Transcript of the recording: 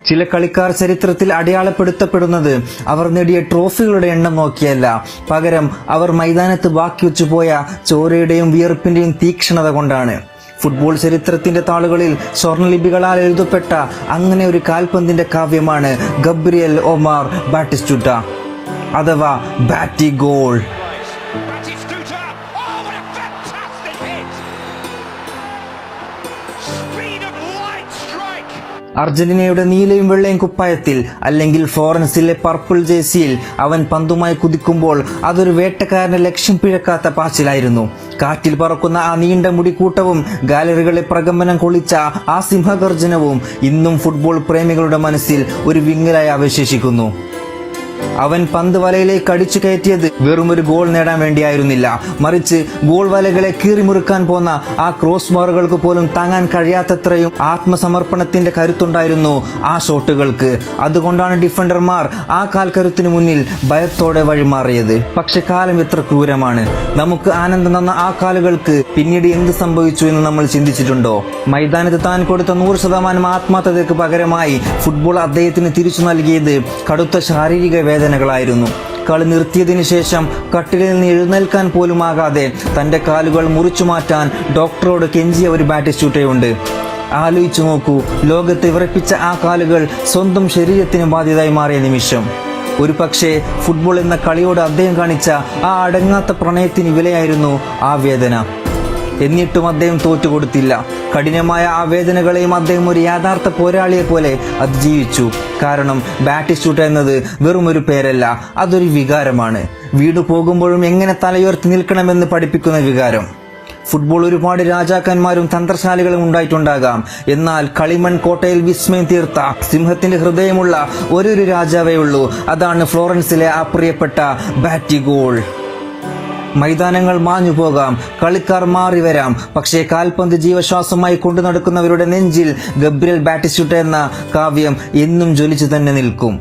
ചില കളിക്കാർ ചരിത്രത്തിൽ അടയാളപ്പെടുത്തപ്പെടുന്നത് അവർ നേടിയ ട്രോഫികളുടെ എണ്ണം നോക്കിയല്ല, പകരം അവർ മൈതാനത്ത് ബാക്കിവെച്ചു പോയ ചോരയുടെയും വിയർപ്പിന്റെയും തീക്ഷ്ണത കൊണ്ടാണ്. ഫുട്ബോൾ ചരിത്രത്തിന്റെ താളുകളിൽ സ്വർണ്ണലിപികളാൽ എഴുതപ്പെട്ട അങ്ങനെ ഒരു കാൽപന്തിന്റെ കാവ്യമാണ് ഗബ്രിയേൽ ഒമാർ ബാറ്റിസ്റ്റുട്ട അഥവാ ബാറ്റിഗോൾ. അർജന്റീനയുടെ നീലയും വെള്ളയും കുപ്പായത്തിൽ അല്ലെങ്കിൽ ഫ്ലോറൻസിലെ പർപ്പിൾ ജേഴ്സിയിൽ അവൻ പന്തുമായി കുതിക്കുമ്പോൾ അതൊരു വേട്ടക്കാരന്റെ ലക്ഷ്യം പിഴക്കാത്ത പാച്ചിലായിരുന്നു. കാറ്റിൽ പറക്കുന്ന ആ നീണ്ട മുടിക്കൂട്ടവും ഗാലറികളെ പ്രകമ്പനം കൊള്ളിച്ച ആ സിംഹഗർജനവും ഇന്നും ഫുട്ബോൾ പ്രേമികളുടെ മനസ്സിൽ ഒരു വിങ്ങലായി അവശേഷിക്കുന്നു. അവൻ പന്ത് വലയിലേക്ക് അടിച്ചു കയറ്റിയത് വെറും ഒരു ഗോൾ നേടാൻ വേണ്ടിയായിരുന്നില്ല, മറിച്ച് ഗോൾ വലകളെ കീറിമുറുക്കാൻ പോന്ന ആ ക്രോസ് ബാറുകൾക്ക് പോലും താങ്ങാൻ കഴിയാത്തത്രയും ആത്മസമർപ്പണത്തിന്റെ കരുത്തുണ്ടായിരുന്നു ആ ഷോട്ടുകൾക്ക്. അതുകൊണ്ടാണ് ഡിഫൻഡർമാർ ആ കാൽക്കരുത്തിന് മുന്നിൽ ഭയത്തോടെ വഴിമാറിയത്. പക്ഷെ കാലം എത്ര ക്രൂരമാണ്. നമുക്ക് ആനന്ദം തന്ന ആ കാലുകൾക്ക് പിന്നീട് എന്ത് സംഭവിച്ചു എന്ന് നമ്മൾ ചിന്തിച്ചിട്ടുണ്ടോ? മൈതാനത്ത് താൻ കൊടുത്ത 100% ആത്മാർത്ഥതയ്ക്ക് പകരമായി ഫുട്ബോൾ അദ്ദേഹത്തിന് തിരിച്ചു നൽകിയത് കടുത്ത ശാരീരിക വേദനകളായിരുന്നു. കളി നിർത്തിയതിനു ശേഷം കട്ടിലിൽ നിന്ന് എഴുന്നേൽക്കാൻ പോലുമാകാതെ തന്റെ കാലുകൾ മുറിച്ചു മാറ്റാൻ ഡോക്ടറോട് കെഞ്ചിയ ഒരു ബാറ്റിസ്റ്റുട്ടയുണ്ട്. ആലോചിച്ചു നോക്കൂ, ലോകത്തെ വിറപ്പിച്ച ആ കാലുകൾ സ്വന്തം ശരീരത്തിന് ബാധ്യതയായി മാറിയ നിമിഷം. ഒരു പക്ഷേ ഫുട്ബോൾ എന്ന കളിയോട് അദ്ദേഹം കാണിച്ച ആ അടങ്ങാത്ത പ്രണയത്തിന് വിലയായിരുന്നു ആ വേദന. എന്നിട്ടും അദ്ദേഹം തോറ്റുകൊടുത്തില്ല. കഠിനമായ ആ വേദനകളെയും അദ്ദേഹം ഒരു യഥാർത്ഥ പോരാളിയെ പോലെ അതിജീവിച്ചു. കാരണം ബാറ്റിസ്റ്റുട്ട എന്നത് വെറും ഒരു പേരല്ല, അതൊരു വികാരമാണ്. വീണു പോകുമ്പോഴും എങ്ങനെ തലയുയർത്തി നിൽക്കണമെന്ന് പഠിപ്പിക്കുന്ന വികാരം. ഫുട്ബോൾ ഒരുപാട് രാജാക്കന്മാരും തന്ത്രശാലികളും ഉണ്ടായിട്ടുണ്ടാകാം, എന്നാൽ കളിമൺ കോട്ടയിൽ വിസ്മയം തീർത്ത സിംഹത്തിന്റെ ഹൃദയമുള്ള ഒരു രാജാവേ ഉള്ളൂ. അതാണ് ഫ്ലോറൻസിലെ ആ പ്രിയപ്പെട്ട ബാറ്റിഗോൾ. മൈതാനങ്ങൾ മാഞ്ഞു പോകാം, കളിക്കാർ മാറി വരാം, പക്ഷേ കാൽപന്ത് ജീവശ്വാസമായി കൊണ്ടു നടക്കുന്നവരുടെ നെഞ്ചിൽ ഗബ്രിയേൽ ബാറ്റിസ്റ്റുട്ട എന്ന കാവ്യം എന്നും ജ്വലിച്ചു തന്നെ നിൽക്കും.